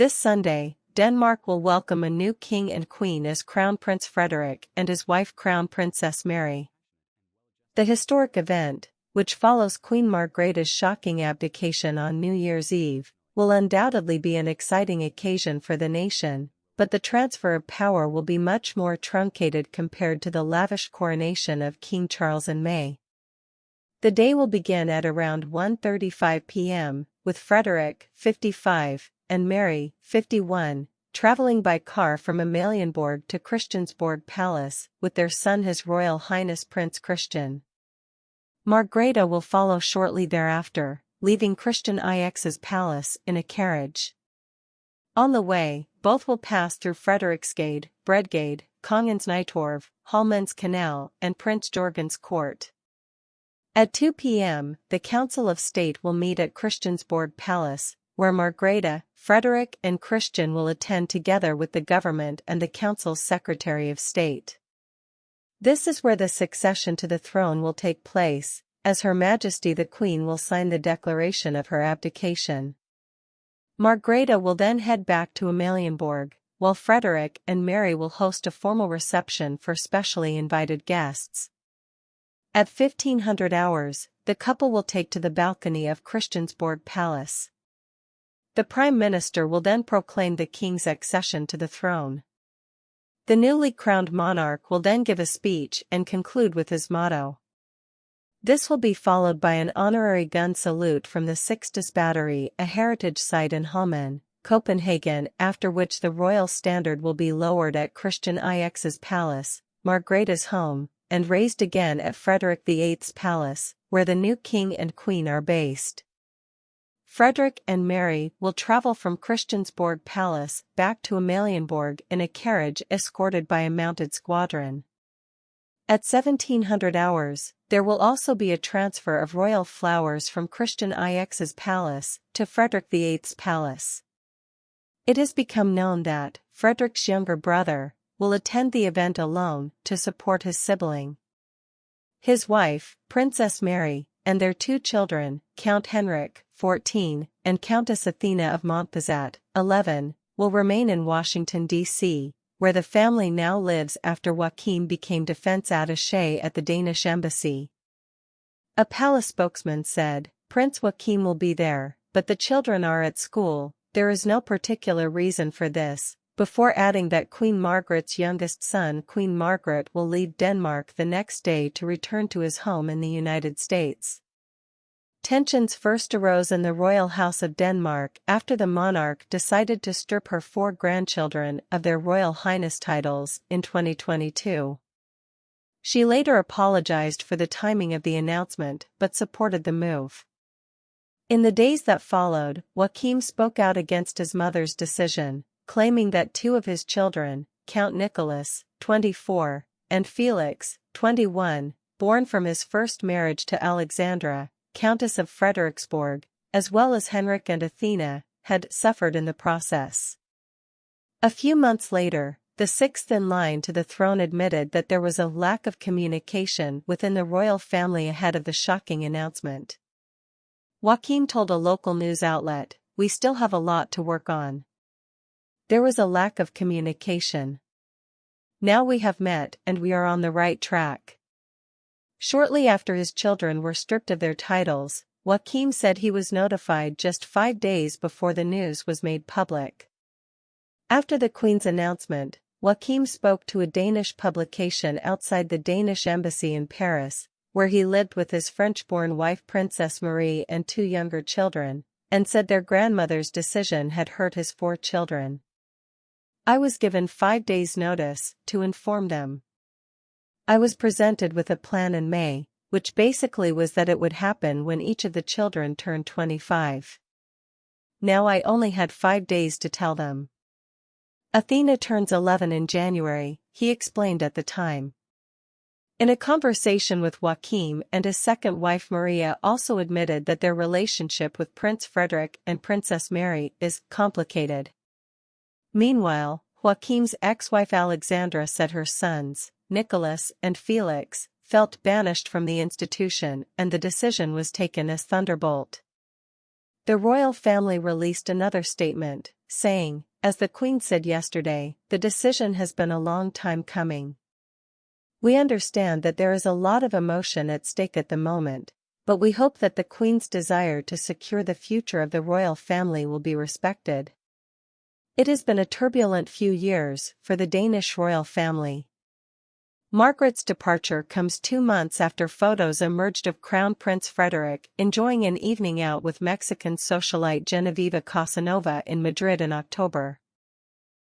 This Sunday, Denmark will welcome a new king and queen as Crown Prince Frederick and his wife Crown Princess Mary. The historic event, which follows Queen Margrethe's shocking abdication on New Year's Eve, will undoubtedly be an exciting occasion for the nation, but the transfer of power will be much more truncated compared to the lavish coronation of King Charles in May. The day will begin at around 1:35 p.m., with Frederick, 55, and Mary, 51, traveling by car from Amalienborg to Christiansborg Palace, with their son His Royal Highness Prince Christian. Margrethe will follow shortly thereafter, leaving Christian IX's palace in a carriage. On the way, both will pass through Frederiksgade, Bredgade, Kongens Nytorv, Holmens Canal, and Prince Jørgen's court. At 2 p.m., the Council of State will meet at Christiansborg Palace, where Margrethe, Frederick and Christian will attend together with the government and the Council's Secretary of State. This is where the succession to the throne will take place, as Her Majesty the Queen will sign the declaration of her abdication. Margrethe will then head back to Amalienborg, while Frederick and Mary will host a formal reception for specially invited guests. At 1500 hours, the couple will take to the balcony of Christiansborg Palace. The Prime Minister will then proclaim the King's accession to the throne. The newly crowned monarch will then give a speech and conclude with his motto. This will be followed by an honorary gun salute from the Sixtus Battery, a heritage site in Holmen, Copenhagen, after which the royal standard will be lowered at Christian IX's palace, Margrethe's home, and raised again at Frederick VIII's palace, where the new king and queen are based. Frederick and Mary will travel from Christiansborg Palace back to Amalienborg in a carriage escorted by a mounted squadron. At 1700 hours, there will also be a transfer of royal flowers from Christian IX's palace to Frederick VIII's palace. It has become known that Frederick's younger brother will attend the event alone to support his sibling. His wife, Princess Mary, and their two children, Count Henrik, 14, and Countess Athena of Montpezat, 11, will remain in Washington, D.C., where the family now lives after Joachim became defense attaché at the Danish embassy. A palace spokesman said, "Prince Joachim will be there, but the children are at school, there is no particular reason for this," before adding that Queen Margrethe's youngest son Queen Margrethe will leave Denmark the next day to return to his home in the United States. Tensions first arose in the royal house of Denmark after the monarch decided to strip her 4 grandchildren of their Royal Highness titles in 2022. She later apologized for the timing of the announcement but supported the move. In the days that followed, Joachim spoke out against his mother's decision, claiming that 2 of his children, Count Nicholas, 24, and Felix, 21, born from his first marriage to Alexandra, Countess of Frederiksborg, as well as Henrik and Athena, had suffered in the process. A few months later, the 6th in line to the throne admitted that there was a lack of communication within the royal family ahead of the shocking announcement. Joachim told a local news outlet, "We still have a lot to work on. There was a lack of communication. Now we have met and we are on the right track." Shortly after his children were stripped of their titles, Joachim said he was notified just 5 days before the news was made public. After the Queen's announcement, Joachim spoke to a Danish publication outside the Danish embassy in Paris, where he lived with his French-born wife Princess Marie and 2 younger children, and said their grandmother's decision had hurt his 4 children. "I was given 5 days' notice to inform them. I was presented with a plan in May, which basically was that it would happen when each of the children turned 25. Now I only had 5 days to tell them." Athena turns 11 in January, he explained at the time. In a conversation with Joachim and his second wife Maria also admitted that their relationship with Prince Frederick and Princess Mary is complicated. Meanwhile, Joachim's ex-wife Alexandra said her sons, Nicholas and Felix, felt banished from the institution and the decision was taken as thunderbolt. The royal family released another statement, saying, "As the Queen said yesterday, the decision has been a long time coming. We understand that there is a lot of emotion at stake at the moment, but we hope that the Queen's desire to secure the future of the royal family will be respected." It has been a turbulent few years for the Danish royal family. Margaret's departure comes 2 months after photos emerged of Crown Prince Frederick enjoying an evening out with Mexican socialite Genevieve Casanova in Madrid in October.